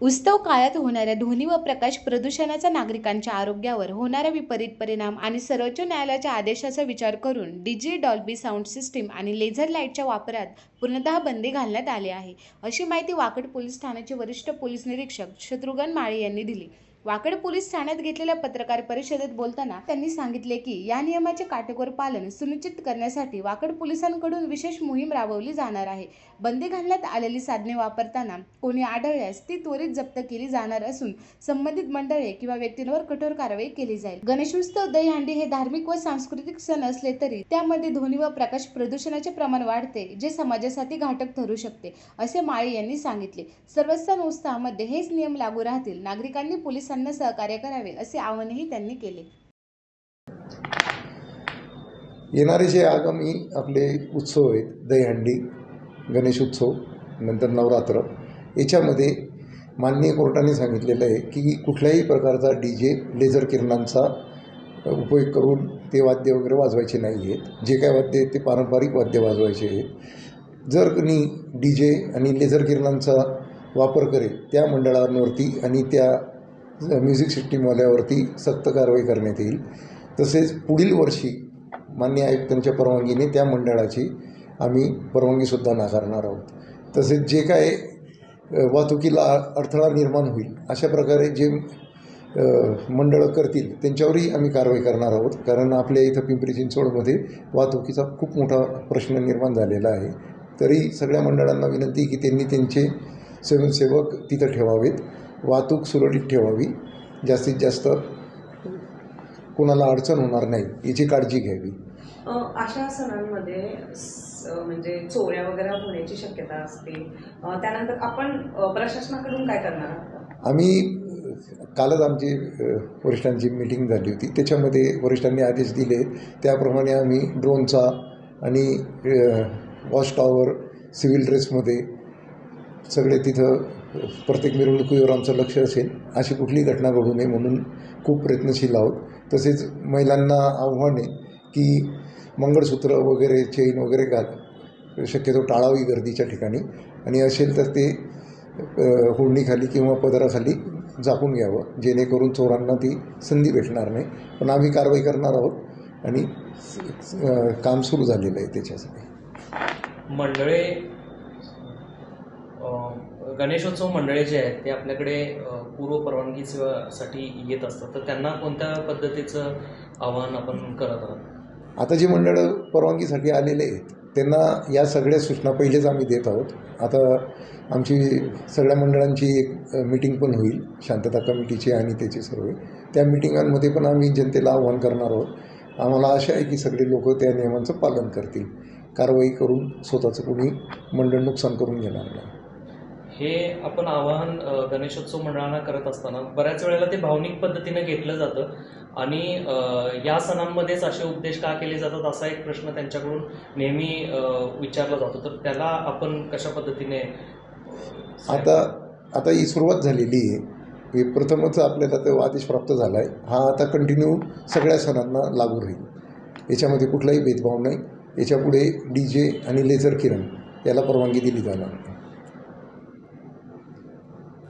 उत्सव काळात होणाऱ्या ध्वनी व प्रकाश प्रदूषणाचा नागरिकांच्या आरोग्यावर होणारा विपरीत परिणाम आणि सर्वोच्च न्यायालयाच्या आदेशाचा विचार करून डीजे, डॉल्बी साऊंड सिस्टीम आणि लेझर लाईटच्या वापरात पूर्णतः बंदी घालण्यात आली आहे, अशी माहिती वाकड पोलीस ठाण्याचे वरिष्ठ पोलीस निरीक्षक शत्रुघ्न माळे यांनी दिली. वाकड पोलीस ठाण्यात घेतलेल्या पत्रकार परिषदेत बोलताना त्यांनी सांगितले की या नियमाचे काटेकोर पालन सुनिश्चित करण्यासाठी वाकड पोलिसांकडून विशेष मोहीम राबवली जाणार आहे. बंदी घालण्यात आलेली साधने वापरताना कोणी आढळल्यास ती त्वरित जप्त केली जाणार असून संबंधित मंडळे किंवा व्यक्तींवर कठोर कारवाई केली जाईल. गणेशोत्सव, दहीहंडी हे धार्मिक व सांस्कृतिक सण असले तरी त्यामध्ये ध्वनी व प्रकाश प्रदूषणाचे प्रमाण वाढते, जे समाजासाठी घातक ठरू शकते, असे माळी यांनी सांगितले. सर्व सण उत्सवामध्ये हेच नियम लागू राहतील. नागरिकांनी पोलिसांना सहकार्य करावे, असे आवाहनही त्यांनी केले. येणारे जे आगामी आपले उत्सव आहेत, दहीहंडी, गणेशोत्सव, नंतर नवरात्र, याच्यामध्ये माननीय कोर्टाने सांगितलेलं आहे की कुठल्याही प्रकारचा डीजे, लेझर किरणांचा उपयोग करून ते वाद्य वगैरे वाजवायचे नाही आहेत. जे काय वाद्य आहेत ते पारंपरिक वाद्य वाजवायचे आहेत. जर कोणी डीजे आणि लेझर किरणांचा वापर करेल त्या मंडळांवरती आणि त्या म्युझिक सिस्टीमवाल्यावरती सक्त कारवाई करण्यात येईल. तसेच पुढील वर्षी माननीय आयुक्तांच्या परवानगीने त्या मंडळाची आम्ही परवानगीसुद्धा नाकारणार आहोत. तसेच जे काय वाहतुकीला अडथळा निर्माण होईल अशा प्रकारे जे मंडळं करतील त्यांच्यावरही आम्ही कारवाई करणार आहोत. कारण आपल्या इथं पिंपरी चिंचवडमध्ये वाहतुकीचा खूप मोठा प्रश्न निर्माण झालेला आहे. तरी सगळ्या मंडळांना विनंती की त्यांनी त्यांचे स्वयंसेवक तिथं ठेवावेत, वाहतूक सुरळीत ठेवावी, जास्तीत जास्त कोणाला अडचण होणार नाही याची काळजी घ्यावी. अशा सणांमध्ये म्हणजे चोऱ्या वगैरे होण्याची शक्यता असते. त्यानंतर आपण प्रशासनाकडून काय करणार आहात? आम्ही कालच आमची वरिष्ठांची मीटिंग झाली होती. त्याच्यामध्ये वरिष्ठांनी आदेश दिले त्याप्रमाणे आम्ही ड्रोनचा आणि वॉच टॉवर, सिव्हिल ड्रेसमध्ये सगळे तिथं प्रत्येक मिरवणुकीवर आमचं लक्ष असेल. अशी कुठली घटना घडू नये म्हणून खूप प्रयत्नशील आहोत. तसेच महिलांना आव्हान आहे की मंगळसूत्र वगैरे, चेन वगैरे शक्यतो टाळावी गर्दीच्या ठिकाणी, आणि असेल तर ते होडणीखाली किंवा पदराखाली झाकून घ्यावं, जेणेकरून चोरांना ती संधी भेटणार नाही. पण आम्ही कारवाई करणार आहोत आणि काम सुरू झालेलं आहे त्याच्यासाठी. मंडळे, गणेशोत्सव मंडळे जे आहेत ते आपल्याकडे पूर्व परवानगीसाठी येत असतात, तर त्यांना कोणत्या पद्धतीचं आवाहन आपण करत आहात? आता जे मंडळं परवानगीसाठी आलेले आहेत त्यांना या सगळ्या सूचना पहिलेच आम्ही देत आहोत. आता आमची सगळ्या मंडळांची एक मीटिंग पण होईल, शांतता कमिटीची आणि त्याचे सर्व. त्या मिटिंगांमध्ये पण आम्ही जनतेला आव्हान करणार आहोत. आम्हाला आशा आहे की सगळे लोक त्या नियमांचं पालन करतील, कारवाई करून स्वतःचं कोणी मंडळ नुकसान करून घेणार नाही. हे आपण आवाहन गणेशोत्सव मंडळांना करत असताना बऱ्याच वेळेला ते भावनिक पद्धतीनं घेतलं जातं आणि या सणांमध्येच असे उपदेश का केले जातात असा एक प्रश्न त्यांच्याकडून नेहमी विचारला जातो. तर त्याला आपण कशा पद्धतीने आता ही सुरुवात झालेली आहे. हे प्रथमच आपल्याला तो आदेश प्राप्त झाला आहे. हा आता कंटिन्यू सगळ्या सणांना लागू राहील. याच्यामध्ये कुठलाही भेदभाव नाही. याच्यापुढे डीजे आणि लेझर किरण याला परवानगी दिली जाणार.